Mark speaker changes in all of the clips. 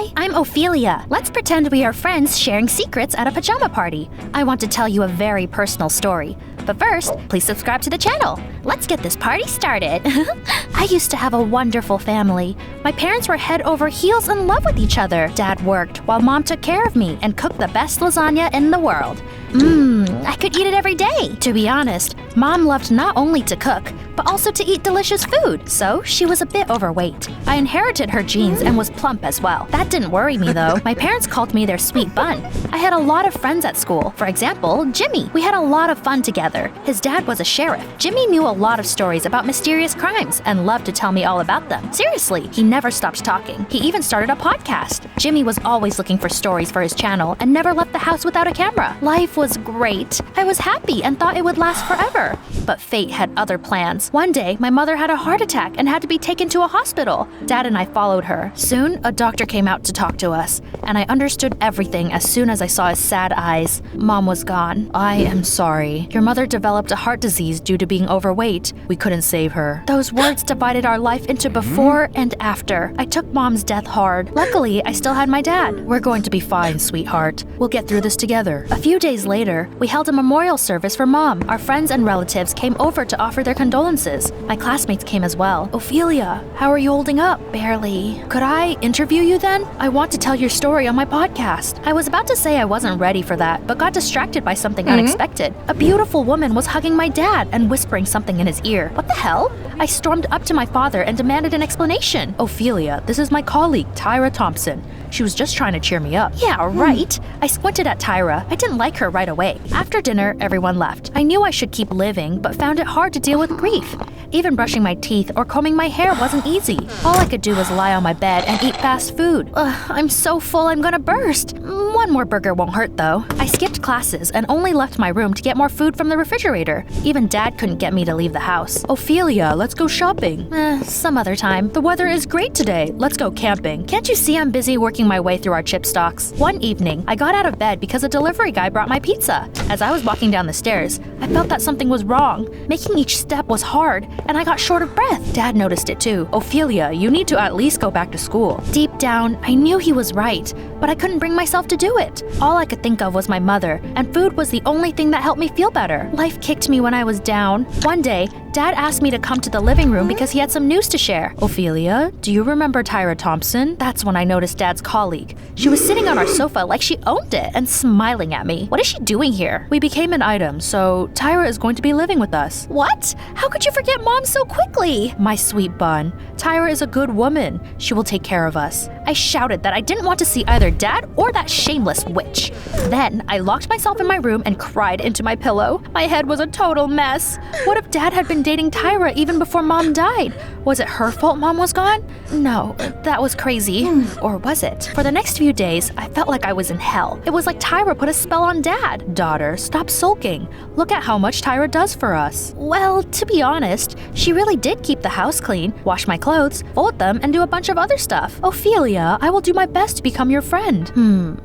Speaker 1: Hi, I'm Ophelia. Let's pretend we are friends sharing secrets at a pajama party. I want to tell you a very personal story. But first, please subscribe to the channel. Let's get this party started. I used to have a wonderful family. My parents were head over heels in love with each other. Dad worked while Mom took care of me and cooked the best lasagna in the world. I could eat it every day. To be honest, Mom loved not only to cook, but also to eat delicious food, so she was a bit overweight. I inherited her genes and was plump as well. That didn't worry me though. My parents called me their sweet bun. I had a lot of friends at school. For example, Jimmy. We had a lot of fun together. His dad was a sheriff. Jimmy knew a lot of stories about mysterious crimes and loved to tell me all about them. Seriously, he never stopped talking. He even started a podcast. Jimmy was always looking for stories for his channel and never left the house without a camera. Life was great. I was happy and thought it would last forever. But fate had other plans. One day, my mother had a heart attack and had to be taken to a hospital. Dad and I followed her. Soon, a doctor came out to talk to us, and I understood everything as soon as I saw his sad eyes. Mom was gone. I am sorry. Your mother developed a heart disease due to being overweight. We couldn't save her. Those words divided our life into before and after. I took Mom's death hard. Luckily, I still had my dad. We're going to be fine, sweetheart. We'll get through this together. A few days later, we held a memorial service for Mom. Our friends and relatives came over to offer their condolences. My classmates came as well. Ophelia, how are you holding up? Barely. Could I interview you then? I want to tell your story on my podcast. I was about to say I wasn't ready for that, but got distracted by something unexpected. A beautiful woman was hugging my dad and whispering something in his ear. What the hell? I stormed up to my father and demanded an explanation. Ophelia, this is my colleague, Tyra Thompson. She was just trying to cheer me up. Yeah, right. I squinted at Tyra. I didn't like her right away. After dinner, everyone left. I knew I should keep living, but found it hard to deal with grief. Even brushing my teeth or combing my hair wasn't easy. All I could do was lie on my bed and eat fast food. I'm so full I'm gonna burst. One more burger won't hurt though. I skipped classes and only left my room to get more food from the refrigerator. Even Dad couldn't get me to leave the house. Ophelia, let's go shopping. Some other time. The weather is great today. Let's go camping. Can't you see I'm busy working my way through our chip stocks? One evening, I got out of bed because a delivery guy brought my pizza. As I was walking down the stairs, I felt that something was wrong. Making each step was hard, and I got short of breath. Dad noticed it too. Ophelia, you need to at least go back to school. Deep down, I knew he was right, but I couldn't bring myself to do it. All I could think of was my mother, and food was the only thing that helped me feel better. Life kicked me when I was down. One day, Dad asked me to come to the living room because he had some news to share. Ophelia, do you remember Tyra Thompson? That's when I noticed Dad's colleague. She was sitting on our sofa like she owned it and smiling at me. What is she doing here? We became an item, so Tyra is going to be living with us. What? How could you forget Mom so quickly? My sweet bun. Tyra is a good woman. She will take care of us. I shouted that I didn't want to see either Dad or that shameless witch. Then I locked myself in my room and cried into my pillow. My head was a total mess. What if Dad had been dating Tyra even before Mom died? Was it her fault Mom was gone? No, that was crazy. Or was it? For the next few days, I felt like I was in hell. It was like Tyra put a spell on Dad. Daughter, stop sulking. Look at how much Tyra does for us. Well, to be honest, she really did keep the house clean, wash my clothes, fold them, and do a bunch of other stuff. Ophelia, I will do my best to become your friend.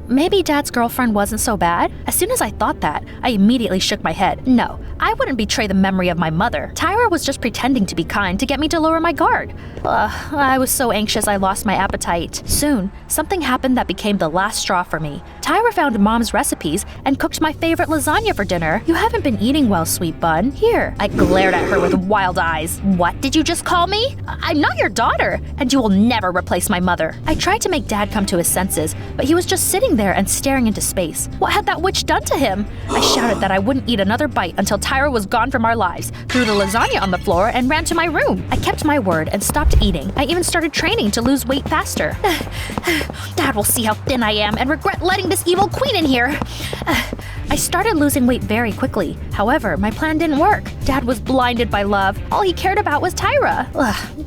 Speaker 1: Maybe Dad's girlfriend wasn't so bad? As soon as I thought that, I immediately shook my head. No, I wouldn't betray the memory of my mother. Tyra was just pretending to be kind to get me to lower my guard. I was so anxious I lost my appetite. Soon, something happened that became the last straw for me. Tyra found Mom's recipes and cooked my favorite lasagna for dinner. You haven't been eating well, sweet bun. Here. I glared at her with wild eyes. What did you just call me? I'm not your daughter, and you will never replace my mother. I tried to make Dad come to his senses, but he was just sitting there and staring into space. What had that witch done to him? I shouted that I wouldn't eat another bite until Tyra was gone from our lives, threw the lasagna on the floor, and ran to my room. I kept my word and stopped eating. I even started training to lose weight faster. Dad will see how thin I am and regret letting this evil queen in here. I started losing weight very quickly. However, my plan didn't work. Dad was blinded by love. All he cared about was Tyra.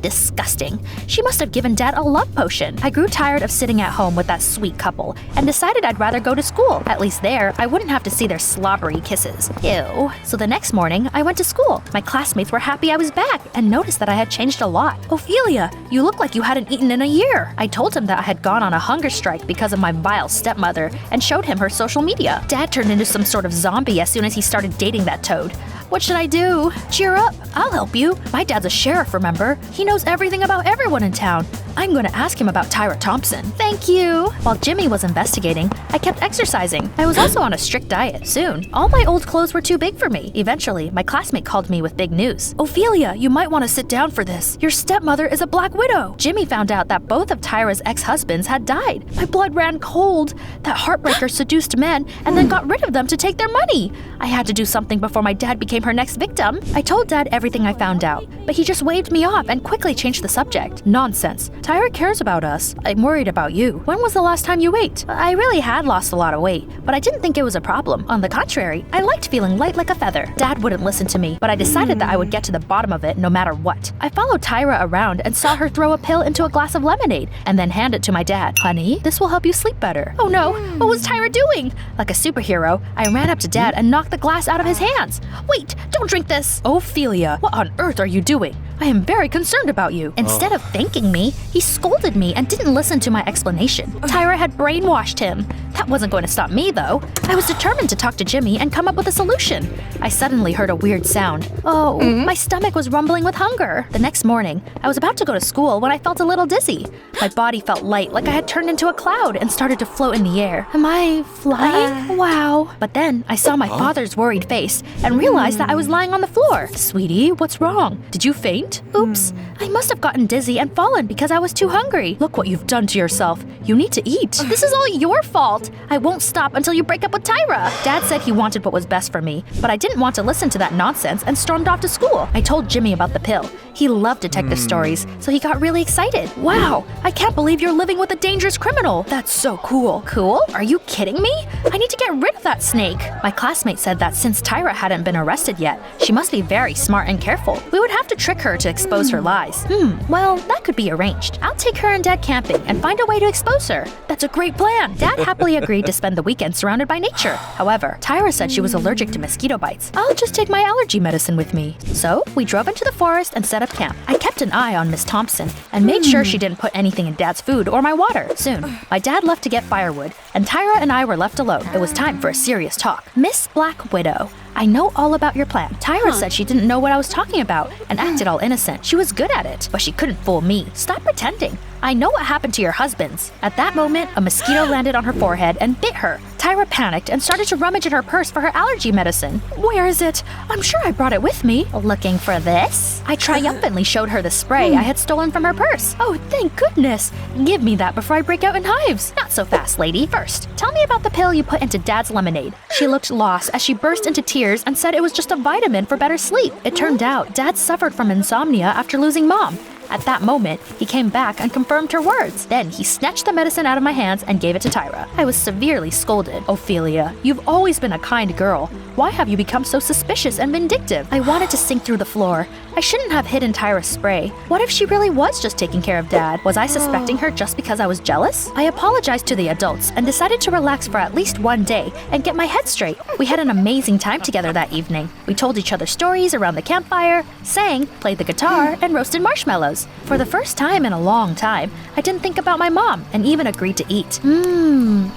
Speaker 1: Disgusting. She must have given Dad a love potion. I grew tired of sitting at home with that sweet couple and decided I'd rather go to school. At least there, I wouldn't have to see their slobbery kisses. Ew. So the next morning, I went to school. My classmates were happy I was back and noticed that I had changed a lot. Ophelia, you look like you hadn't eaten in a year. I told him that I had gone on a hunger strike because of my vile stepmother and showed him her social media. Dad turned into some sort of zombie as soon as he started dating that toad. What should I do? Cheer up. I'll help you. My dad's a sheriff, remember? He knows everything about everyone in town. I'm gonna ask him about Tyra Thompson. Thank you. While Jimmy was investigating, I kept exercising. I was also on a strict diet. Soon, all my old clothes were too big for me. Eventually, my classmate called me with big news. Ophelia, you might want to sit down for this. Your stepmother is a black widow. Jimmy found out that both of Tyra's ex-husbands had died. My blood ran cold. That heartbreaker seduced men and then got rid of them to take their money. I had to do something before my dad became her next victim. I told Dad everything I found out, but he just waved me off and quickly changed the subject. Nonsense. Tyra cares about us. I'm worried about you. When was the last time you ate? I really had lost a lot of weight, but I didn't think it was a problem. On the contrary, I liked feeling light like a feather. Dad wouldn't listen to me, but I decided that I would get to the bottom of it no matter what. I followed Tyra around and saw her throw a pill into a glass of lemonade and then hand it to my dad. Honey, this will help you sleep better. Oh no, what was Tyra doing? Like a superhero, I ran up to Dad and knocked the glass out of his hands. Wait, don't drink this. Ophelia, what on earth are you doing? I am very concerned about you. Instead of thanking me, he scolded me and didn't listen to my explanation. Tyra had brainwashed him. That wasn't going to stop me, though. I was determined to talk to Jimmy and come up with a solution. I suddenly heard a weird sound. My stomach was rumbling with hunger. The next morning, I was about to go to school when I felt a little dizzy. My body felt light, like I had turned into a cloud and started to float in the air. Am I flying? Wow. But then I saw my father's worried face and realized that I was lying on the floor. Sweetie, what's wrong? Did you faint? Oops. I must have gotten dizzy and fallen because I was too hungry. Look what you've done to yourself. You need to eat. This is all your fault. I won't stop until you break up with Tyra. Dad said he wanted what was best for me, but I didn't want to listen to that nonsense and stormed off to school. I told Jimmy about the pill. He loved detective stories, so he got really excited. Wow, I can't believe you're living with a dangerous criminal. That's so cool. Cool? Are you kidding me? I need to get rid of that snake. My classmate said that since Tyra hadn't been arrested yet, she must be very smart and careful. We would have to trick her to expose her lies. Well, that could be arranged. I'll take her and Dad camping and find a way to expose her. That's a great plan. Dad happily agreed to spend the weekend surrounded by nature. However, Tyra said she was allergic to mosquito bites. I'll just take my allergy medicine with me. So, we drove into the forest and set up camp. I kept an eye on Miss Thompson and made sure she didn't put anything in Dad's food or my water. Soon, my dad left to get firewood, and Tyra and I were left alone. It was time for a serious talk. Miss Black Widow, I know all about your plan. Tyra said she didn't know what I was talking about and acted all innocent. She was good at it, but she couldn't fool me. Stop pretending. I know what happened to your husbands. At that moment, a mosquito landed on her forehead and bit her. Tyra panicked and started to rummage in her purse for her allergy medicine. Where is it? I'm sure I brought it with me. Looking for this? I triumphantly showed her the spray I had stolen from her purse. Oh, thank goodness. Give me that before I break out in hives. Not so fast, lady. First, tell me about the pill you put into Dad's lemonade. She looked lost as she burst into tears and said it was just a vitamin for better sleep. It turned out Dad suffered from insomnia after losing Mom. At that moment, he came back and confirmed her words. Then he snatched the medicine out of my hands and gave it to Tyra. I was severely scolded. Ophelia, you've always been a kind girl. Why have you become so suspicious and vindictive? I wanted to sink through the floor. I shouldn't have hidden Tyra's spray. What if she really was just taking care of Dad? Was I suspecting her just because I was jealous? I apologized to the adults and decided to relax for at least one day and get my head straight. We had an amazing time together that evening. We told each other stories around the campfire, sang, played the guitar, and roasted marshmallows. For the first time in a long time, I didn't think about my mom and even agreed to eat.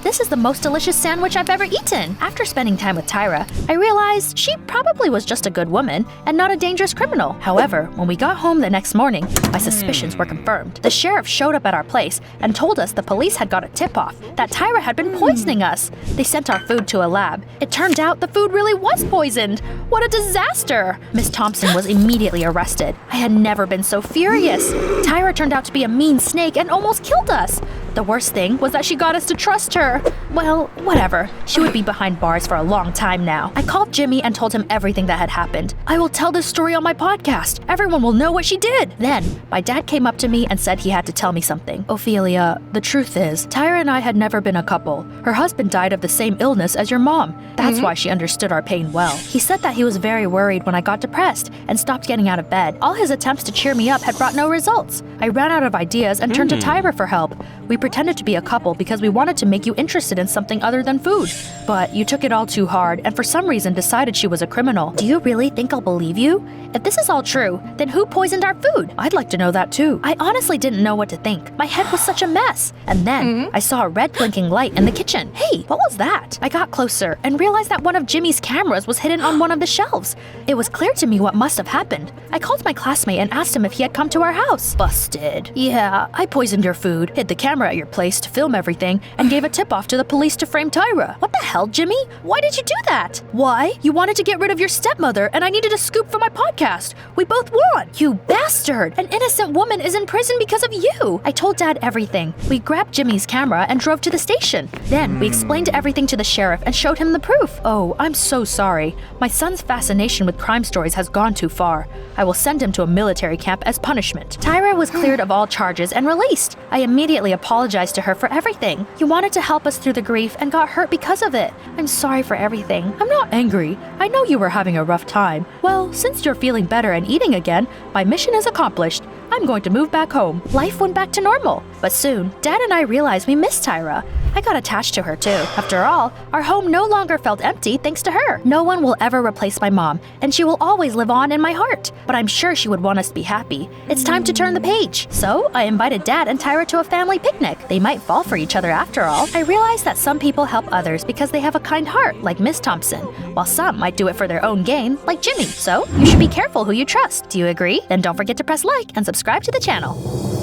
Speaker 1: This is the most delicious sandwich I've ever eaten. After spending time with Tyra, I realized she probably was just a good woman and not a dangerous criminal. However, when we got home the next morning, my suspicions were confirmed. The sheriff showed up at our place and told us the police had got a tip-off that Tyra had been poisoning us. They sent our food to a lab. It turned out the food really was poisoned. What a disaster! Miss Thompson was immediately arrested. I had never been so furious. Tyra turned out to be a mean snake and almost killed us. The worst thing was that she got us to trust her. Well, whatever. She would be behind bars for a long time now. I called Jimmy and told him everything that had happened. I will tell this story on my podcast. Everyone will know what she did. Then, my dad came up to me and said he had to tell me something. Ophelia, the truth is, Tyra and I had never been a couple. Her husband died of the same illness as your mom. That's why she understood our pain well. He said that he was very worried when I got depressed and stopped getting out of bed. All his attempts to cheer me up had brought no results. I ran out of ideas and turned to Tyra for help. We pretended to be a couple because we wanted to make you interested in something other than food. But you took it all too hard and for some reason decided she was a criminal. Do you really think I'll believe you? If this is all true, then who poisoned our food? I'd like to know that too. I honestly didn't know what to think. My head was such a mess. And then I saw a red blinking light in the kitchen. Hey, what was that? I got closer and realized that one of Jimmy's cameras was hidden on one of the shelves. It was clear to me what must have happened. I called my classmate and asked him if he had come to our house. Busted. Yeah, I poisoned your food, hid the camera at your place to film everything, and gave a tip-off to the police to frame Tyra. What the hell, Jimmy? Why did you do that? Why? You wanted to get rid of your stepmother and I needed a scoop for my podcast. We both won. You bastard! An innocent woman is in prison because of you. I told Dad everything. We grabbed Jimmy's camera and drove to the station. Then we explained everything to the sheriff and showed him the proof. Oh, I'm so sorry. My son's fascination with crime stories has gone too far. I will send him to a military camp as punishment. Tyra was cleared of all charges and released. I immediately apologized to her for everything. You wanted to help us through the grief and got hurt because of it. I'm sorry for everything. I'm not angry. I know you were having a rough time. Well, since you're feeling better and eating again, my mission is accomplished. I'm going to move back home. Life went back to normal. But soon, Dad and I realized we missed Tyra. I got attached to her too. After all, our home no longer felt empty thanks to her. No one will ever replace my mom, and she will always live on in my heart. But I'm sure she would want us to be happy. It's time to turn the page. So I invited Dad and Tyra to a family picnic. They might fall for each other after all. I realized that some people help others because they have a kind heart, like Miss Thompson, while some might do it for their own gain, like Jimmy. So you should be careful who you trust. Do you agree? Then don't forget to press like and subscribe to the channel.